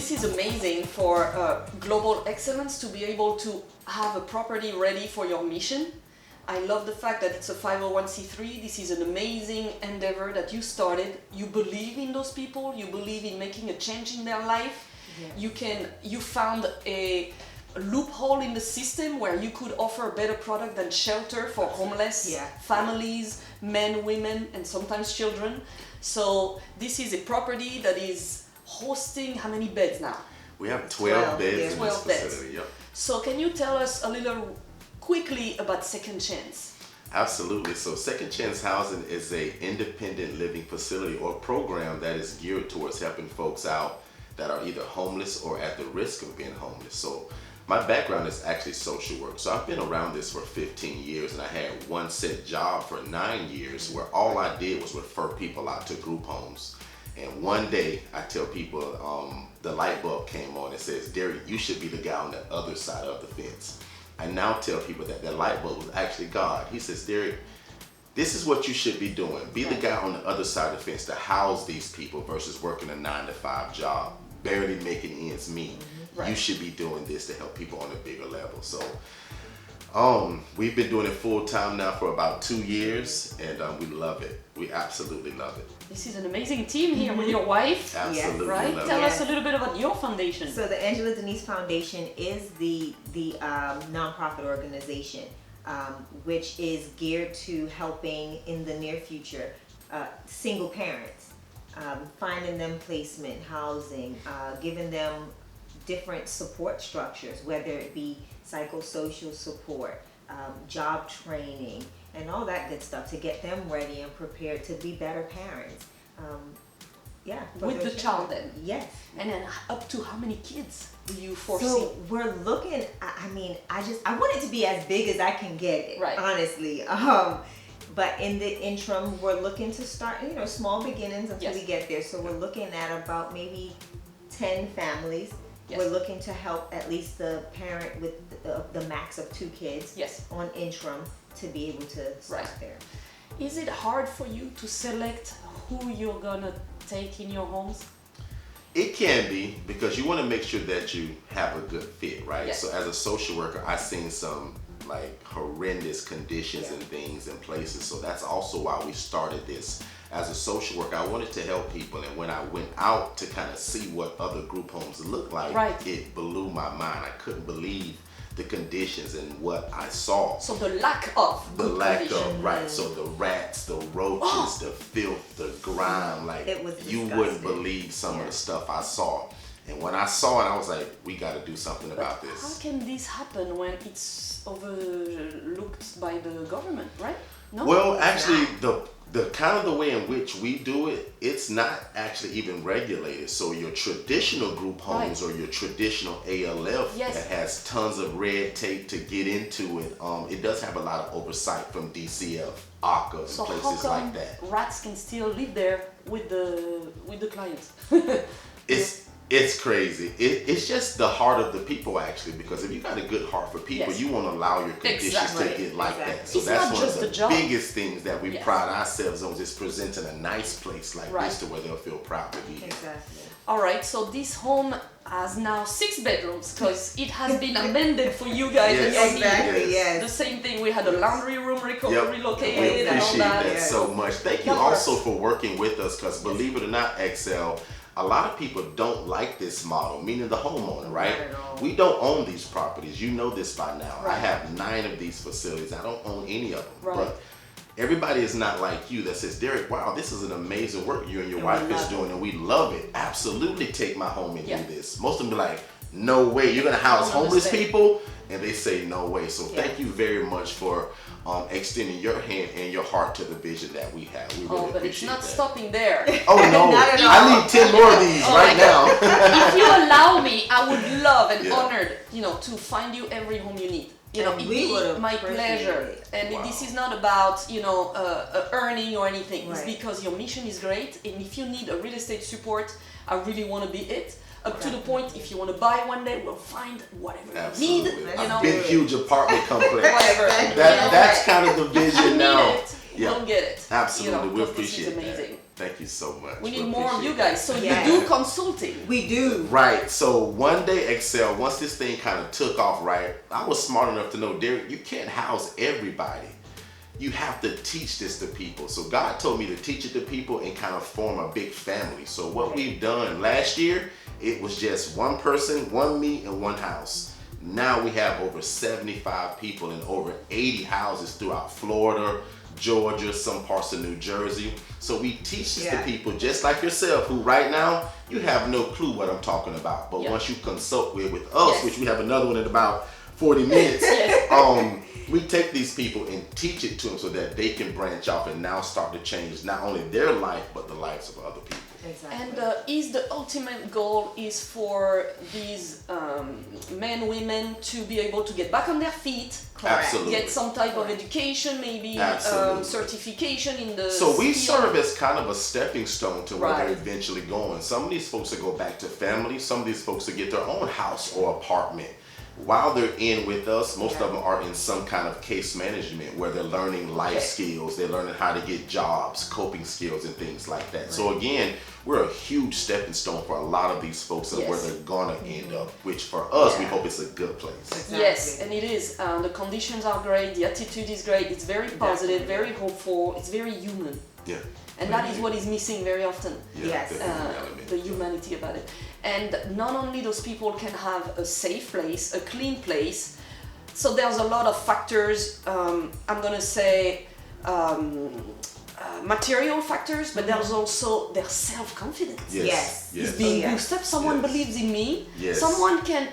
this is amazing for global excellence to be able to have a property ready for your mission. I love the fact that it's a 501c3. This is an amazing endeavor that you started. You believe in those people. You believe in making a change in their life. Yeah. You found a loophole in the system where you could offer a better product than shelter for homeless families, men, women, and sometimes children. So this is a property that is hosting how many beds now? We have 12 beds in this facility. Yep. So can you tell us a little quickly about Second Chance? Absolutely. So Second Chance Housing is a independent living facility or program that is geared towards helping folks out that are either homeless or at the risk of being homeless. So my background is actually social work. So I've been around this for 15 years, and I had one set job for 9 years where all I did was refer people out to group homes. And one day I tell people, the light bulb came on and says, Derek, you should be the guy on the other side of the fence. I now tell people that light bulb was actually God. He says, Derek, this is what you should be doing. Be the guy on the other side of the fence to house these people versus working a 9-to-5 job, barely making ends meet. Right. You should be doing this to help people on a bigger level. So we've been doing it full time now for about 2 years, and we love it. We absolutely love it. This is an amazing team here with your wife. Absolutely. Right? Tell us a little bit about your foundation. So the Angela Denise Foundation is the nonprofit organization which is geared to helping in the near future single parents, finding them placement, housing, giving them different support structures, whether it be psychosocial support, job training, and all that good stuff to get them ready and prepared to be better parents. With the child then? Yes. And then up to how many kids do you foresee? So we're looking, I want it to be as big as I can get it, honestly. But in the interim, we're looking to start, small beginnings until we get there. So we're looking at about maybe 10 families. Yes. We're looking to help at least the parent with the max of 2 kids on interim to be able to start there. Is it hard for you to select who you're gonna take in your homes? It can be, because you want to make sure that you have a good fit, right? Yes. So as a social worker, I've seen some like horrendous conditions and things in places. So that's also why we started this. As a social worker, I wanted to help people, and when I went out to kind of see what other group homes look like, it blew my mind. I couldn't believe the conditions and what I saw. So the lack of right. So the rats, the roaches, the filth, the grime, like you wouldn't believe some of the stuff I saw. And when I saw it, I was like, we got to do something about this. How can this happen when it's overlooked by the government, right? No. Well, actually, the kind of the way in which we do it, it's not actually even regulated. So your traditional group homes or your traditional ALF that has tons of red tape to get into it, it does have a lot of oversight from DCF, ACA, and places like that. Rats can still live there with the clients. It's crazy. It's just the heart of the people, actually, because if you got a good heart for people, you won't allow your conditions to get like that. So that's one of the biggest things that we pride ourselves on, is presenting a nice place like this to where they'll feel proud to be here. Exactly. All right, so this home has now 6 bedrooms because it has been amended for you guys. Yes. The same thing, we had a laundry room relocated We appreciate and all that. that so much. Thank you also for working with us, because believe it or not, Excel, a lot of people don't like this model, meaning the homeowner, right? Not at all. We don't own these properties. You know this by now. I have 9 of these facilities. I don't own any of them. But everybody is not like you that says, Derek, wow, this is an amazing work you and your wife is doing, and we love it. Absolutely take my home and do this. Most of them be like, no way, you're going to house homeless people? And they say no way. So thank you very much for extending your hand and your heart to the vision that we have. We really but it's appreciate not that. stopping there. Oh no, I need 10 more of these right now. If you allow me, I would love and honored, to find you every home you need. It'd be my pleasure. And this is not about, earning or anything. It's because your mission is great. And if you need a real estate support, I really want to be it. Up to the point, if you want to buy one day, we'll find whatever you need. A big, huge apartment complex. Whatever. That's kind of the vision now. You'll get it. Absolutely, we this appreciate is amazing. that. Thank you so much. We need more of you guys. So Yes. you do consulting. We do. Right. So one day, Excel, once this thing kind of took off, right, I was smart enough to know, Derek, you can't house everybody. You have to teach this to people. So God told me to teach it to people and kind of form a big family. So what we've done last year, it was just one person, one me, and one house. Now we have over 75 people in over 80 houses throughout Florida, Georgia, some parts of New Jersey. So we teach this to people just like yourself, who right now you have no clue what I'm talking about. But once you consult with us, which we have another one in about 40 minutes, we take these people and teach it to them so that they can branch off and now start to change not only their life but the lives of other people. Exactly. And is the ultimate goal is for these men, women to be able to get back on their feet, Absolutely. get some type of education, maybe certification in the So we field. serve as kind of a stepping stone to where Right. they're eventually going. Some of these folks will go back to family, some of these folks will get their own house or apartment. While they're in with us, most of them are in some kind of case management where they're learning life skills, they're learning how to get jobs, coping skills, and things like that. So again, we're a huge stepping stone for a lot of these folks of where they're gonna end up, which for us, we hope it's a good place. Exactly. Yes, and it is. The conditions are great, the attitude is great, it's very positive, very hopeful, it's very human. Yeah. And that is what is missing very often. Yes. The humanity about it. And not only those people can have a safe place, a clean place, so there's a lot of factors, I'm gonna say material factors, but there's also their self-confidence. Yes. It's being boosted, someone believes in me, Yes. someone can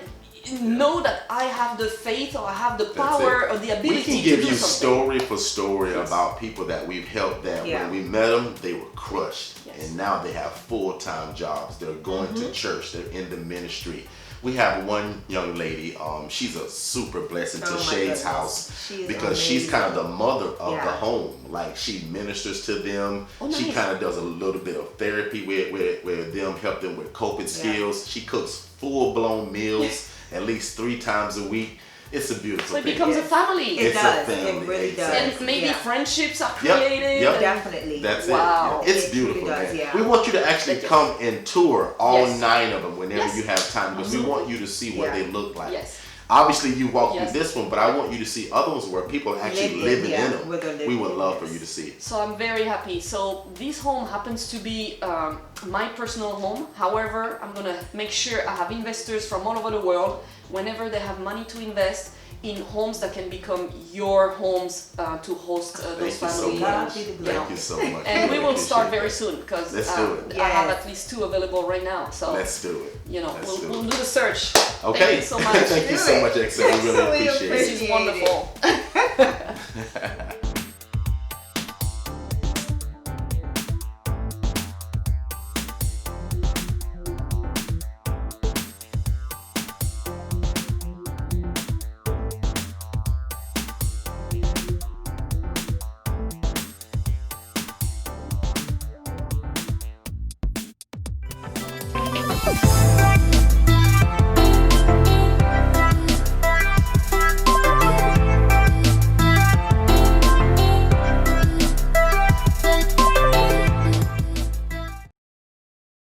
know that I have the faith or I have the power or the ability we can to give do you something. story for story about people that we've helped that when we met them, they were crushed. And now they have full-time jobs. They're going to church. They're in the ministry. We have one young lady, she's a super blessing to Shade's house because she's kind of the mother of the home. Like she ministers to them. She kind of does a little bit of therapy where them, help them with coping skills. She cooks full-blown meals at least 3 times a week. It's a beautiful So it thing. becomes a family. It It's does. a family. It really does. And maybe friendships are created. Yep. Definitely. That's Wow. it. It's It truly beautiful, does, man. yeah. We want you to actually come and tour all 9 of them whenever you have time because we want you to see what they look like. Yes. Obviously, you walked through this one, but I want you to see other ones where people are actually living in them. We would love for you to see it. So I'm very happy. So this home happens to be my personal home. However, I'm gonna make sure I have investors from all over the world whenever they have money to invest in homes that can become your homes to host those families. Thank you so much. And we will start very soon because Let's do it. I have at least 2 available right now. So Let's do it. We'll do the search. Okay. Thank you so much. Thank you so much, Excel. We really appreciate it. This is wonderful.